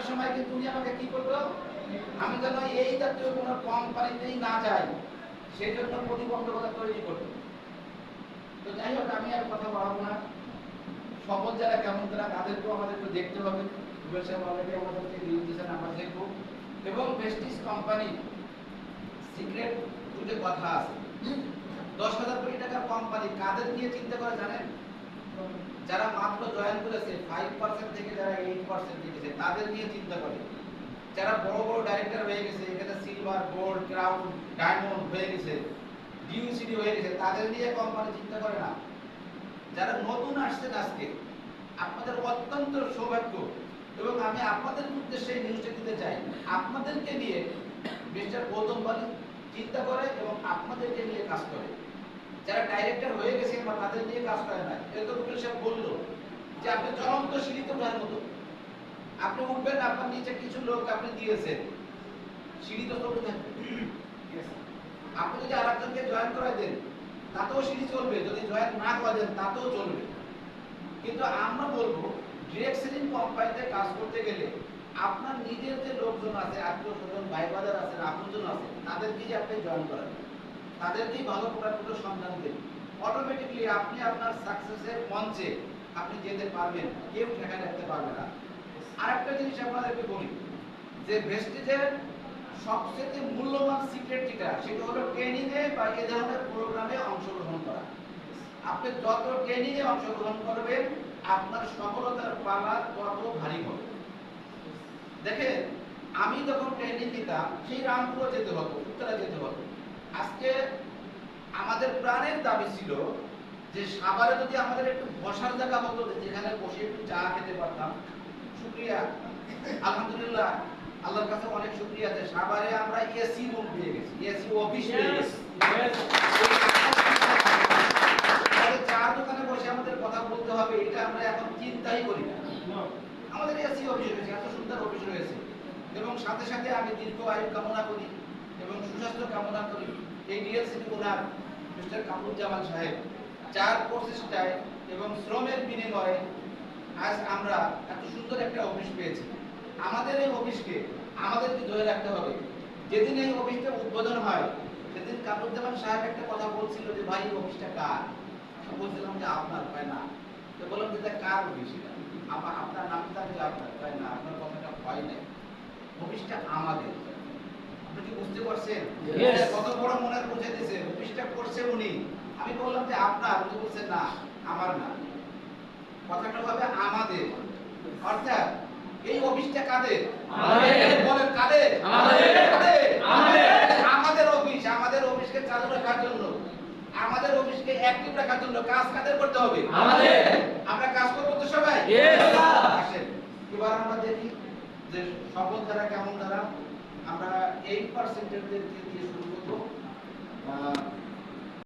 সময় কিন্তু উনি আমাকে কি করলো, আমি যেন এই জাতীয় কোনো কোম্পানিতেই না যাই সেই জন্য প্রতিবন্ধকতা তৈরি করলো। তো যাই হোক, আমি আর কথা বাড়াবো না। সফল যারা কেমন তারা তাদেরকেও আমাদের একটু দেখতে হবে। রুবেল সাহেব অলরেডি আমাদেরকে লিস্ট দিয়েছেন, আমরা দেখবো। এবং ভেস্টিজ কোম্পানি সিক্রেট দুটো কথা আছে। 10,000 কোটি টাকার কোম্পানি কাদের নিয়ে চিন্তা করে জানেন? যারা মাত্র জয়েন করেছে 5% থেকে যারা 8% দিয়েছে তাদের নিয়ে চিন্তা করে। যারা বড় বড় ডাইরেক্টর হয়ে গেছে, এখানে সিলভার, গোল্ড, ক্রাউন, ডায়মন্ড হয়ে গেছে, ডিউসিডি হয়ে গেছে, তাদের নিয়ে কোম্পানি চিন্তা করে না। যারা নতুন আসছেন আজকে, আপনাদের অত্যন্ত সৌভাগ্য এবং আমি আপনাদের উদ্দেশ্যে এই নিউজটা দিতে চাই। আপনাদেরকে নিয়ে মিস্টার গৌতম বালি চিন্তা করে এবং আপনাদেরকে নিয়ে কাজ করে। যারা ডাইরেক্টর হয়ে গেছে বা তাদের নিয়ে কাজ করে না। এত রুবেল সাহেব বললো যে আপনি চলন্ত সিঁড়িতে ওঠার মতো, আপনি উঠবেন, আপনার নিচে কিছু লোক আপনি দিয়েছেন, সিঁড়ি তো চলতে থাকবে। আপনি যদি আরেকজনকে জয়েন করাই দেন তাতেও সিঁড়ি চলবে, যদি জয়েন না করা দেন তাতেও চলবে। কিন্তু আমরা বলবো ডিরেক্ট সেলিং কোম্পানিতে কাজ করতে গেলে আপনার নিজের যে লোকজন আছে, আত্মীয় স্বজন, ভাই বাজার আছে, আপনজন আছে, তাদেরকেই আপনি জয়েন করান, তাদেরকেই ভালো প্রোডাক্টগুলো সন্ধান দেন। অটোমেটিকলি আপনি আপনার সাকসেসের মঞ্চে আপনি যেতে পারবেন, কেউ ঠেকায় রাখতে পারবে না। আরেকটা জিনিস আপনাদেরকে বলি যে ভেস্টিজের সবচেয়ে মূল্যবান সিক্রেট যেটা, সেটা হলো ট্রেনিং এ বা এই ধরনের প্রোগ্রামে অংশগ্রহণ করা। আপনি যত ট্রেনিং এ অংশগ্রহণ করবেন আপনার সফলতার পালা তত ভারী হবে। দেখেন, আমি যখন ট্রেনিং দিতাম সেই রামপুরে যেতে হতো, উত্তরা যেতে হতো। আজকে আমাদের প্রাণের দাবি ছিল যে সাভারে যদি আমাদের একটু বসার জায়গা হতো, যেখানে বসে একটু চা খেতে পারতাম। শুকরিয়া, আলহামদুলিল্লাহ, আল্লাহর কাছে অনেক শুকরিয়া যে সাভারে আমরা এসি রুম পেয়ে গেছি, এসি অফিস পেয়ে গেছি। চার দোকানে বসে আমাদের কথা বলতে হবে এটা আমরা এখন চিন্তাই করি না। আমাদের এসি অফিস হয়েছে, এত সুন্দর অফিস রয়েছে। এবং সাথে সাথে আমি দীর্ঘ আয়ু কামনা করি এবং সুস্বাস্থ্য কামনা করি এই ডিএলসিপি ওনার মিস্টার কামরুজ্জামান সাহেব, যার প্রচেষ্টায় এবং শ্রমের বিনিময়ে আজ আমরা এত সুন্দর একটা অফিস পেয়েছি। আমাদের এই অফিসকে আমাদেরকে ধরে রাখতে হবে। যেদিন এই অফিসটা উদ্বোধন হয় সেদিন কামরুজ্জামান সাহেব একটা কথা বলছিল যে ভাই এই অফিসটা কার? বলছিলাম যে আপনার। হয় না, তো বললাম যে কার অফিস? আপনার নামটা যে আপনার। হয় না, আপনার কথাটা হয় নাই, অফিসটা আমাদের। আপনি কি বুঝতে পারছেন কত বড় মনের বুঝে দিয়েছে? অফিসটা করছে উনি। আমি বললাম যে আপনার, উনি বলছেন না আমার না, কথাটা হবে আমাদের। অর্থাৎ এই অফিসটা কাদের? আমাদের। বলেন কাদের? আমাদের। আমাদের অফিস। আমাদের অফিসকে চালু রাখার জন্য, আমাদের অফিসকে অ্যাক্টিভ রাখার জন্য কাজ কাদের করতে হবে? আমাদের। আমরা কাজ করব তো সবাই? আসেন এবার আমরা দেখি যে সফল ধারা কেমন ধারা। আমরা 8% দিয়ে শুরু করব।